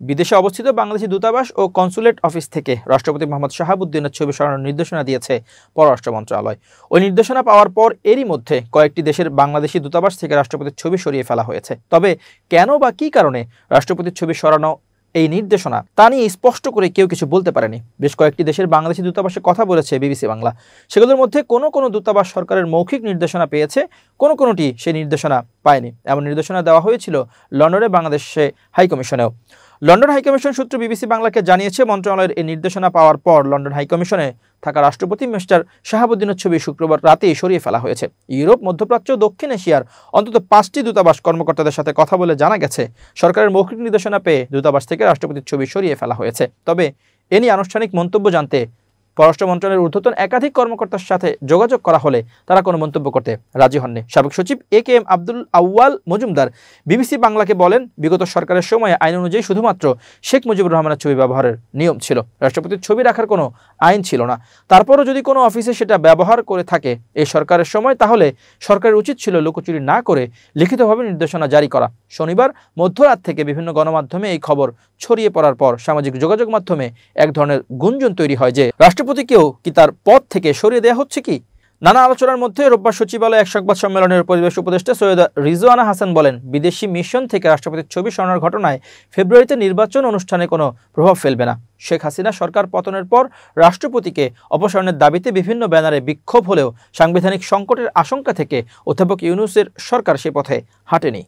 বিদেশে অবস্থিত বাংলাদেশি দূতাবাস ও কনসুলেট অফিস থেকে রাষ্ট্রপতি মোহাম্মদ শাহাবুদ্দিনের ছবি সরানোর নির্দেশনা দিয়েছে পররাষ্ট্র মন্ত্রণালয়। ওই নির্দেশনা পাওয়ার পর এরই মধ্যে কয়েকটি দেশের বাংলাদেশি দূতাবাস থেকে রাষ্ট্রপতির ছবি সরিয়ে ফেলা হয়েছে। তবে কেন বা কী কারণে রাষ্ট্রপতির ছবি সরানো এই নির্দেশনা তা নিয়ে স্পষ্ট করে কেউ কিছু বলতে পারেনি। বেশ কয়েকটি দেশের বাংলাদেশি দূতাবাসে কথা বলেছে বিবিসি বাংলা। সেগুলোর মধ্যে কোনো কোনো দূতাবাস সরকারের মৌখিক নির্দেশনা পেয়েছে, কোনোটি সেই নির্দেশনা পায়নি। এমন নির্দেশনা দেওয়া হয়েছিল লন্ডনে বাংলাদেশে হাইকমিশনেও। লন্ডন হাইকমিশন সূত্র বিবিসি বাংলাকে জানিয়েছে, মন্ত্রণালয়ের এই নির্দেশনা পাওয়ার পর লন্ডন হাইকমিশনে থাকা রাষ্ট্রপতি মিস্টার শাহাবুদ্দিনের ছবি শুক্রবার রাতেই সরিয়ে ফেলা হয়েছে। ইউরোপ, মধ্যপ্রাচ্য, দক্ষিণ এশিয়ার অন্তত 5টি দূতাবাস কর্মকর্তাদের সাথে কথা বলে জানা গেছে, সরকারের মৌখিক নির্দেশনা পেয়ে দূতাবাস থেকে রাষ্ট্রপতির ছবি সরিয়ে ফেলা হয়েছে। তবে এ নিয়ে আনুষ্ঠানিক মন্তব্য জানতে পররাষ্ট্র মন্ত্রণালয়ের ঊর্ধ্বতন একাধিক কর্মকর্তার সাথে যোগাযোগ করা হলে তারা কোনো মন্তব্য করতে রাজি হননি। সাবেক সচিব AKM আব্দুল আউয়াল মজুমদার বিবিসি বাংলাকে বলেন, বিগত সরকারের সময়ে আইন অনুযায়ী শুধুমাত্র শেখ মুজিবুর রহমানের ছবি ব্যবহারের নিয়ম ছিল, রাষ্ট্রপতির ছবি রাখার কোনো আইন ছিল না। তারপরও যদি কোনো অফিসে সেটা ব্যবহার করে থাকে এই সরকারের সময়, তাহলে সরকারের উচিত ছিল লুকোচুরি না করে লিখিতভাবে নির্দেশনা জারি করা। শনিবার মধ্যরাত থেকে বিভিন্ন গণমাধ্যমে এই খবর ছড়িয়ে পড়ার পর সামাজিক যোগাযোগ মাধ্যমে এক ধরনের গুঞ্জন তৈরি হয় যে রাষ্ট্রপতিকেও কি তার পদ থেকে সরিয়ে দেওয়া হচ্ছে কি। নানা আলোচনার মধ্যে রোববার সচিবালয়ে এক সংবাদ সম্মেলনের পরিবেশ উপদেষ্টা সৈয়দা রিজওয়ানা হাসান বলেন, বিদেশি মিশন থেকে রাষ্ট্রপতির ছবি সরানোর ঘটনায় ফেব্রুয়ারিতে নির্বাচন অনুষ্ঠানে কোনো প্রভাব ফেলবে না। শেখ হাসিনা সরকার পতনের পর রাষ্ট্রপতিকে অপসারণের দাবিতে বিভিন্ন ব্যানারে বিক্ষোভ হলেও সাংবিধানিক সংকটের আশঙ্কা থেকে অধ্যাপক ইউনূসের সরকার সে পথে হাঁটেনি।